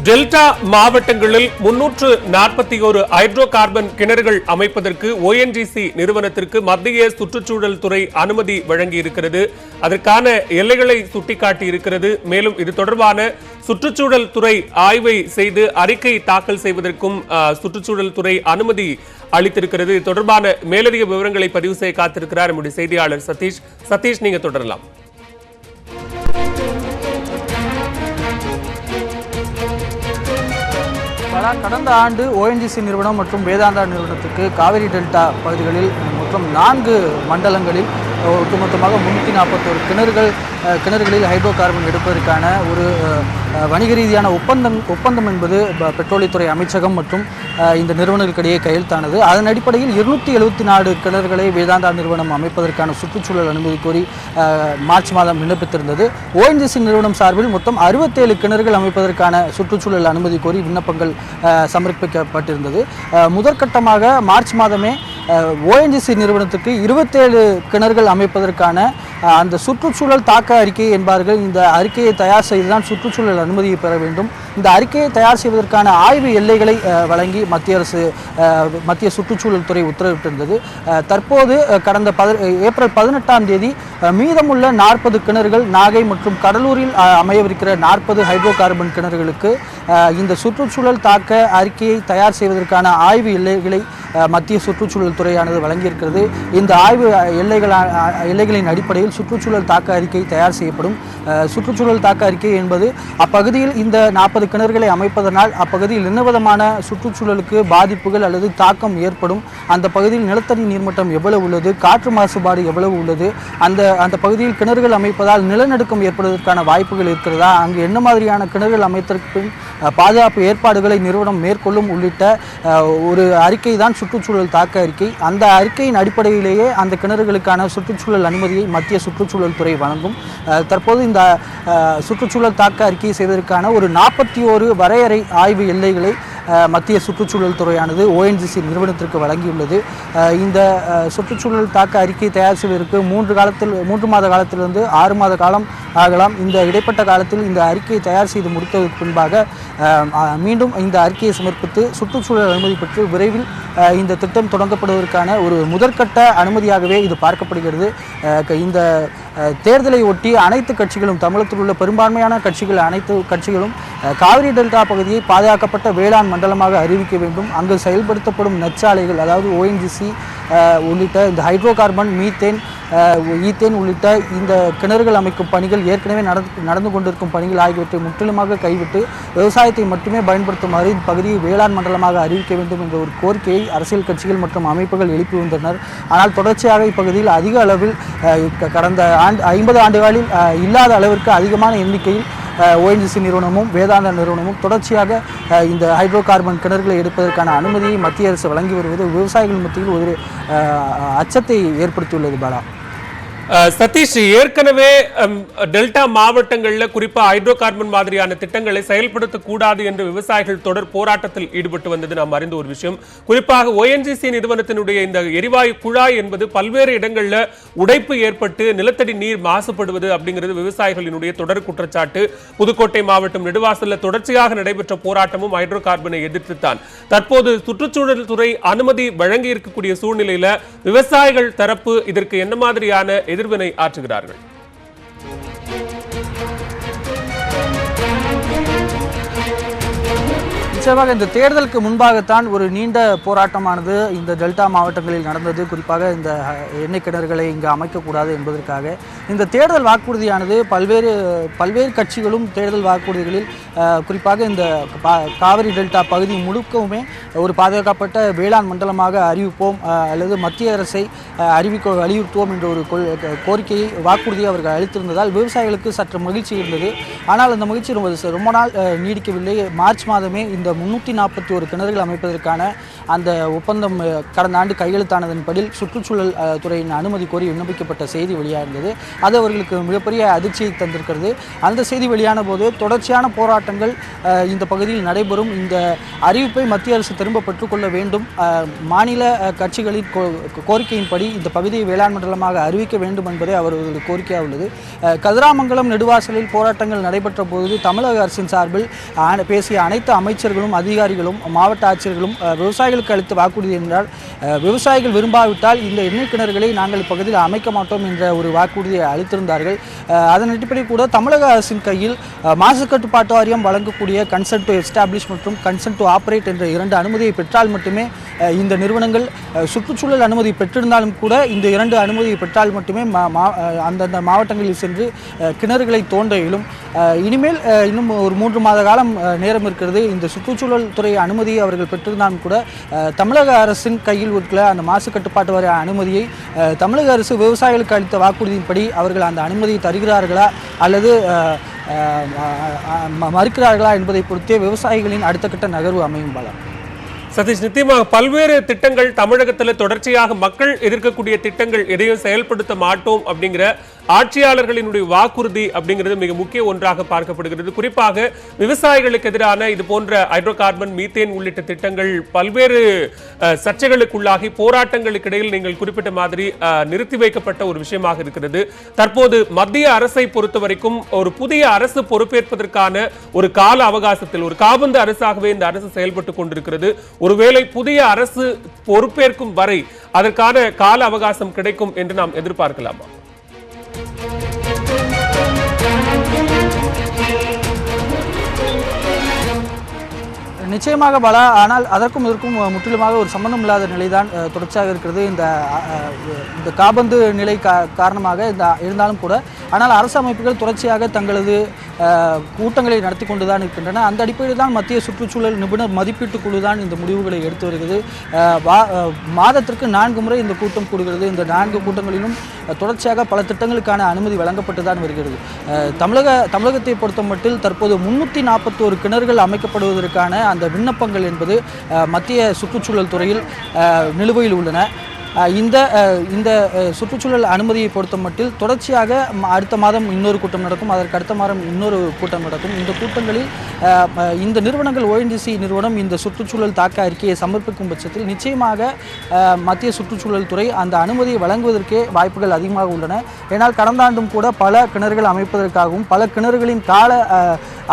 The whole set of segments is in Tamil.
டெல்டா மாவட்டங்களில் 341 ஹைட்ரோ கார்பன் கிணறுகள் அமைப்பதற்கு ONGC நிறுவனத்திற்கு மத்திய சுற்றுச்சூழல் துறை அனுமதி வழங்கியிருக்கிறது. அதற்கான எல்லைகளை சுட்டிக்காட்டி இருக்கிறது. மேலும் இது தொடர்பான சுற்றுச்சூழல் துறை ஆய்வை செய்து அறிக்கை தாக்கல் செய்வதற்கும் சுற்றுச்சூழல் துறை அனுமதி அளித்திருக்கிறது. இது தொடர்பான மேலதிக விவரங்களை பதிவு செய்ய காத்திருக்கிறார் நம்முடைய செய்தியாளர் சதீஷ். சதீஷ், நீங்க தொடரலாம். கடந்த ஆண்டு ONGC நிறுவனம் மற்றும் வேதாந்தா நிறுவனத்துக்கு காவிரி டெல்டா பகுதிகளில் மொத்தம் 4 மண்டலங்களில் ஒட்டுமொத்தமாக 341 கிணறுகளில் ஹைட்ரோ கார்பன் எடுப்பதற்கான ஒரு வணிக ரீதியான ஒப்பந்தம் என்பது பெட்ரோலியத்துறை அமைச்சகம் மற்றும் இந்த நிறுவனங்களுக்கிடையே கையெழுத்தானது. அதன் அடிப்படையில் 274 கிணறுகளை வேதாந்தா நிறுவனம் அமைப்பதற்கான சுற்றுச்சூழல் அனுமதி கோரி மார்ச் மாதம் விண்ணப்பித்திருந்தது. ONGC நிறுவனம் சார்பில் மொத்தம் 67 கிணறுகள் அமைப்பதற்கான சுற்றுச்சூழல் அனுமதி கோரி விண்ணப்பங்கள் சமர்ப்பிக்கப்பட்டிருந்தது. முதற்கட்டமாக மார்ச் மாதமே ONGC நிறுவனத்துக்கு 27 கிணறுகள் அமைப்பதற்கான அந்த சுற்றுச்சூழல் தாக்க அறிக்கை என்பார்கள். இந்த அறிக்கையை தயார் செய்துதான் சுற்றுச்சூழல் அனுமதியை பெற வேண்டும். இந்த அறிக்கையை தயார் செய்வதற்கான ஆய்வு எல்லைகளை வழங்கி மத்திய சுற்றுச்சூழல் துறை உத்தரவிட்டிருந்தது. தற்போது கடந்த ஏப்ரல் 18ஆம் தேதி மீதமுள்ள 40 கிணறுகள் நாகை மற்றும் கடலூரில் அமையவிருக்கிற 40 ஹைட்ரோ கார்பன் கிணறுகளுக்கு இந்த சுற்றுச்சூழல் தாக்க அறிக்கையை தயார் செய்வதற்கான ஆய்வு எல்லைகளை மத்திய சுற்றுச்சூழல் துறையானது வழங்கியிருக்கிறது. இந்த ஆய்வு எல்லைகளின் அடிப்படையில் சுற்றுச்சூழல் தாக்க அறிக்கை தயார் செய்யப்படும். சுற்றுச்சூழல் தாக்க அறிக்கை என்பது அப்பகுதியில் இந்த 40 கிணறுகளை அமைப்பதனால் அப்பகுதியில் என்ன விதமான சுற்றுச்சூழலுக்கு பாதிப்புகள் அல்லது தாக்கம் ஏற்படும், அந்த பகுதியில் நிலத்தடி நீர்மட்டம் எவ்வளவு உள்ளது, காற்று மாசுபாடு எவ்வளவு உள்ளது, அந்த பகுதியில் கிணறுகள் அமைப்பதால் நிலநடுக்கம் ஏற்படுவதற்கான வாய்ப்புகள் இருக்கிறதா, அங்கு என்ன மாதிரியான கிணறுகள் அமைத்ததற்கு பாதுகாப்பு ஏற்பாடுகளை நிறுவனம் மேற்கொள்ளும் உள்ளிட்ட ஒரு அறிக்கை தான் சுற்றுச்சூழல் தாக்க அறிக்கை. அந்த அறிக்கையின் அடிப்படையிலேயே அந்த கிணறுகளுக்கான சுற்றுச்சூழல் அனுமதியை மத்திய சுற்றுச்சூழல் துறை வழங்கும். தற்போது இந்த சுற்றுச்சூழல் தாக்க அறிக்கையை செய்வதற்கான ஒரு 41 வரையறை ஆய்வு எல்லைகளை மத்திய சுற்றுச்சூழல் துறையானது ONGC நிறுவனத்திற்கு வழங்கியுள்ளது. இந்த சுற்றுச்சூழல் தாக்க அறிக்கை தயார் செய்வதற்கு 3 மாத காலத்திலிருந்து 6 மாத காலம் ஆகலாம். இந்த இடைப்பட்ட காலத்தில் இந்த அறிக்கையை தயார் செய்து முடித்ததற்கு பின்பாக மீண்டும் இந்த அறிக்கையை சமர்ப்பித்து சுற்றுச்சூழல் அனுமதி பெற்று விரைவில் இந்த திட்டம் தொடங்கப்படுவதற்கான ஒரு முதற்கட்ட அனுமதியாகவே இது பார்க்கப்படுகிறது. இந்த தேர்தலை ஒட்டி அனைத்து கட்சிகளும், தமிழகத்தில் உள்ள பெரும்பான்மையான அனைத்து கட்சிகளும் காவிரி டெல்டா பகுதியை பாதுகாக்கப்பட்ட வேளாண் மண்டலமாக அறிவிக்க வேண்டும். அங்கு செயல்படுத்தப்படும் நெற்சாலைகள், அதாவது ONGC உள்ளிட்ட இந்த ஹைட்ரோ கார்பன், மீத்தேன், ஈத்தேன் உள்ளிட்ட இந்த கிணறுகள் அமைக்கும் பணிகள் ஏற்கனவே நடந்து கொண்டிருக்கும் பணிகள் ஆகியவற்றை முற்றிலுமாக கைவிட்டு விவசாயத்தை மட்டுமே பயன்படுத்துமாறு இந்த பகுதியை வேளாண் மண்டலமாக அறிவிக்க வேண்டும் என்ற ஒரு கோரிக்கையை அரசியல் கட்சிகள் மற்றும் அமைப்புகள் எழுப்பி வந்தனர். ஆனால் தொடர்ச்சியாக இப்பகுதியில் அதிக அளவில் கடந்த 50 ஆண்டுகளில் இல்லாத அளவிற்கு அதிகமான எண்ணிக்கையில் ONGC நிறுவனமும் வேதாந்தா நிறுவனமும் தொடர்ச்சியாக இந்த ஹைட்ரோ கார்பன் கிணறுகளை எடுப்பதற்கான அனுமதியை மத்திய அரசு வழங்கி வருவது விவசாயிகள் மத்தியில் ஒரு அச்சத்தை ஏற்படுத்தியுள்ளது. பாலா, சதீஷ், ஏற்கனவே டெல்டா மாவட்டங்களில் குறிப்பா ஹைட்ரோ கார்பன் மாதிரியான திட்டங்களை செயல்படுத்தக்கூடாது என்று விவசாயிகள் தொடர் போராட்டத்தில் ஈடுபட்டு வந்தது நாம் அறிந்த ஒரு விஷயம். குறிப்பாக ONGC நிறுவனத்தினுடைய இந்த எரிவாயு குழாய் என்பது பல்வேறு இடங்களில் உடைப்பு ஏற்பட்டு நிலத்தடி நீர் மாசுபடுவது அப்படிங்கிறது விவசாயிகளினுடைய தொடர் குற்றச்சாட்டு. புதுக்கோட்டை மாவட்டம் நெடுவாசல்ல தொடர்ச்சியாக நடைபெற்ற போராட்டமும் ஹைட்ரோ கார்பனை எதிர்த்துத்தான். தற்போது சுற்றுச்சூழல் துறை அனுமதி வழங்கி இருக்கக்கூடிய சூழ்நிலையில விவசாயிகள் தரப்பு இதற்கு என்ன மாதிரியான எதிர்வினை ஆற்றுகிறார்கள்? நிச்சயமாக இந்த தேர்தலுக்கு முன்பாகத்தான் ஒரு நீண்ட போராட்டமானது இந்த டெல்டா மாவட்டங்களில் நடந்தது. குறிப்பாக இந்த எண்ணெய் கிணறுகளை இங்கு அமைக்கக்கூடாது என்பதற்காக இந்த தேர்தல் வாக்குறுதியானது பல்வேறு கட்சிகளும் தேர்தல் வாக்குறுதிகளில் குறிப்பாக இந்த காவிரி டெல்டா பகுதி முழுக்கவுமே ஒரு பாதுகாக்கப்பட்ட வேளாண் மண்டலமாக அறிவிப்போம் அல்லது மத்திய அரசை வலியுறுத்துவோம் என்ற ஒரு கோரிக்கையை வாக்குறுதியை அவர்கள் அளித்திருந்ததால் விவசாயிகளுக்கு சற்று மகிழ்ச்சி இருந்தது. ஆனால் அந்த மகிழ்ச்சி ரொம்ப நாள் நீடிக்கவில்லை. மார்ச் மாதமே இந்த 341 கிணறுகள் அமைப்பதற்கான அந்த ஒப்பந்தம் கடந்த ஆண்டு கையெழுத்தானதன்படி சுற்றுச்சூழல் துறையின் அனுமதி கோரி விண்ணப்பிக்கப்பட்ட செய்தி வெளியாகிருந்தது. அது அவர்களுக்கு மிகப்பெரிய அதிர்ச்சியை தந்திருக்கிறது. அந்த செய்தி வெளியான போது தொடர்ச்சியான போராட்டங்கள் இந்த பகுதியில் நடைபெறும், இந்த அறிவிப்பை மத்திய அரசு திரும்ப பெற்றுக்கொள்ள வேண்டும், மாநில கட்சிகளின் கோரிக்கையின்படி இந்த பகுதியை வேளாண் மண்டலமாக அறிவிக்க வேண்டும் என்பதே அவர்களது கோரிக்கையாக உள்ளது. கதிராமங்கலம் நெடுவாசலில் போராட்டங்கள் நடைபெற்ற போது தமிழக அரசின் சார்பில் பேசிய அனைத்து அமைச்சர்களும் அதிகாரிகளும் மாவட்ட ஆட்சியர்களும் விவசாயிகளுக்கு அளித்த வாக்குறுதி என்றால் விவசாயிகள் விரும்பாவிட்டால் இந்த எண்ணெய் கிணறுகளை நாங்கள் இப்பகுதியில் அமைக்க மாட்டோம் என்ற ஒரு வாக்குறுதியை அளித்திருந்தார்கள். அதன் அடிப்படையில் கூட தமிழக அரசின் கையில் மாசு கட்டுப்பாட்டு வாரியம் வழங்கக்கூடிய கன்சென்ட் டு எஸ்டாப்ளிஷ் மற்றும் கன்சென்ட் டு ஆப்ரேட் என்ற 2 அனுமதியை பெற்றால் மட்டுமே இந்த நிறுவனங்கள் சுற்றுச்சூழல் அனுமதி பெற்றிருந்தாலும் கூட இந்த 2 அனுமதியை பெற்றால் மட்டுமே அந்தந்த மாவட்டங்களில் சென்று கிணறுகளை தோண்ட இயலும். இனிமேல் இன்னும் ஒரு 3 மாத காலம் நேரம் இருக்கிறது. இந்த சுற்றுச்சூழல் துறை அனுமதியை அவர்கள் பெற்றிருந்தாலும் கூட தமிழக அரசின் கையில் இருக்கிற அந்த மாசு கட்டுப்பாட்டு வாரிய அனுமதியை தமிழக அரசு விவசாயிகளுக்கு அளித்த வாக்குறுதியின்படி அவர்கள் அந்த அனுமதியை தருகிறார்களா அல்லது மறுக்கிறார்களா என்பதை பொறுத்தே விவசாயிகளின் அடுத்த கட்ட நகர்வு அமையும். பாலா சதீஷ், நிச்சயமாக பல்வேறு திட்டங்கள் தமிழகத்தில் தொடர்ச்சியாக மக்கள் எதிர்க்கக்கூடிய திட்டங்கள் எதையும் செயல்படுத்த மாட்டோம் அப்படிங்கிற ஆட்சியாளர்களினுடைய வாக்குறுதி அப்படிங்கிறது மிக முக்கிய ஒன்றாக பார்க்கப்படுகிறது. குறிப்பாக விவசாயிகளுக்கு எதிரான இது போன்ற ஹைட்ரோ கார்பன், மீத்தேன் உள்ளிட்ட திட்டங்கள் பல்வேறு சர்ச்சைகளுக்குள்ளாகி போராட்டங்களுக்கு இடையில் நீங்கள் குறிப்பிட்ட மாதிரி நிறுத்தி வைக்கப்பட்ட ஒரு விஷயமாக இருக்கிறது. தற்போது மத்திய அரசை பொறுத்த வரைக்கும் ஒரு புதிய அரசு பொறுப்பேற்பதற்கான ஒரு கால அவகாசத்தில் ஒரு காபந்து அரசாகவே இந்த அரசு செயல்பட்டு கொண்டிருக்கிறது. ஒருவேளை புதிய அரசு பொறுப்பேற்கும் வரை அதற்கான கால அவகாசம் கிடைக்கும் என்று நாம் எதிர்பார்க்கலாமா? நிச்சயமாக பாலா, ஆனால் அதற்கும் இதற்கும் முற்றிலுமாக ஒரு சம்பந்தம் இல்லாத நிலைதான் தொடர்ச்சியாக இருக்கிறது. இந்த காபந்து நிலை காரணமாக இருந்தாலும் கூட ஆனால் அரசு அமைப்புகள் தொடர்ச்சியாக தங்களது கூட்டங்களை நடத்தி கொண்டுதான் இருக்கின்றன. அந்த அடிப்படையில் தான் மத்திய சுற்றுச்சூழல் நிபுணர் மதிப்பீட்டு குழு தான் இந்த முடிவுகளை எடுத்து வருகிறது. மாதத்திற்கு 4 முறை இந்த கூட்டம் கூடுகிறது. இந்த 4 கூட்டங்களிலும் தொடர்ச்சியாக பல திட்டங்களுக்கான அனுமதி வழங்கப்பட்டு தான் வருகிறது. தமிழகத்தை பொறுத்த மட்டில் தற்போது 341 கிணறுகள் அமைக்கப்படுவதற்கான அந்த விண்ணப்பங்கள் என்பது மத்திய சுற்றுச்சூழல் துறையில் நிலுவையில் உள்ளன. இந்த சுற்றுச்சூழல் அனுமதியை பொறுத்த மட்டில் தொடர்ச்சியாக அடுத்த மாதம் இன்னொரு கூட்டம் நடக்கும், அதற்கு அடுத்த மாதம் இன்னொரு கூட்டம் நடக்கும். இந்த கூட்டங்களில் இந்த நிறுவனங்கள் ONGC நிறுவனம் இந்த சுற்றுச்சூழல் தாக்க அறிக்கையை சமர்ப்பிக்கும் பட்சத்தில் நிச்சயமாக மத்திய சுற்றுச்சூழல் துறை அந்த அனுமதியை வழங்குவதற்கே வாய்ப்புகள் அதிகமாக உள்ளன. ஏனால் கடந்த ஆண்டும் கூட பல கிணறுகள் அமைப்பதற்காகவும் பல கிணறுகளின் கால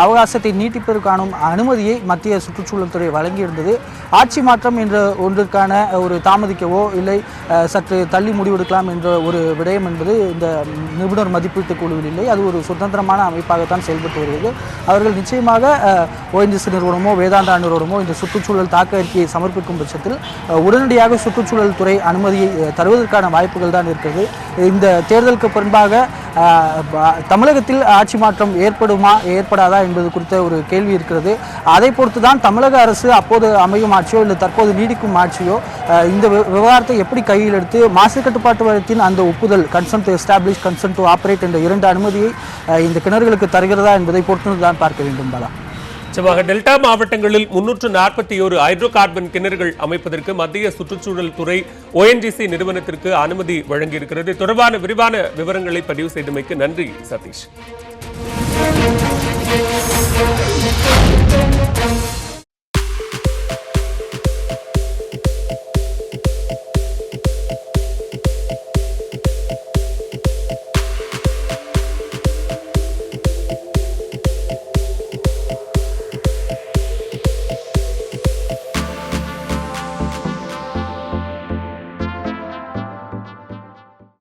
அவகாசத்தை நீட்டிப்பதற்கான அனுமதியை மத்திய சுற்றுச்சூழல் துறை வழங்கியிருந்தது. ஆட்சி மாற்றம் என்ற ஒன்றிற்கான ஒரு தாமதிக்கவோ இல்லை சற்று தள்ளி முடிவெடுக்கலாம் என்ற ஒரு விடயம் என்பது இந்த நிபுணர் மதிப்பீட்டு குழுவில் இல்லை. அது ஒரு சுதந்திரமான அமைப்பாகத்தான் செயல்பட்டு வருகிறது. அவர்கள் நிச்சயமாக ONGC நிறுவனமோ வேதாந்தா நிறுவனமோ இந்த சுற்றுச்சூழல் தாக்க அறிக்கையை சமர்ப்பிக்கும் பட்சத்தில் உடனடியாக சுற்றுச்சூழல் துறை அனுமதியை தருவதற்கான வாய்ப்புகள் தான் இருக்கிறது. இந்த தேர்தலுக்கு பின்பாக தமிழகத்தில் ஆட்சி மாற்றம் ஏற்படாதா என்பது குறித்த ஒரு கேள்வி இருக்கிறது. அதை பொறுத்து தான் தமிழக அரசு அப்போது அமையும் ஆட்சியோ இல்லை தற்போது நீடிக்கும் ஆட்சியோ இந்த விவகாரத்தை எப்படி கையில் எடுத்து மாசு கட்டுப்பாட்டு வாரியத்தின் அந்த ஒப்புதல் consent to establish, consent to operate என்ற 2 அனுமதியை இந்த கிணறுகளுக்கு தருகிறதா என்பதை பொறுத்து தான் பார்க்க வேண்டும். பாலா, நிச்சயமாக டெல்டா மாவட்டங்களில் 341 ஹைட்ரோ கார்பன் கிணறுகள் அமைப்பதற்கு மத்திய சுற்றுச்சூழல் துறை ONGC நிறுவனத்திற்கு அனுமதி வழங்கியிருக்கிறது. தொடர்பான விரிவான விவரங்களை பதிவு செய்தமைக்கு நன்றி சதீஷ்.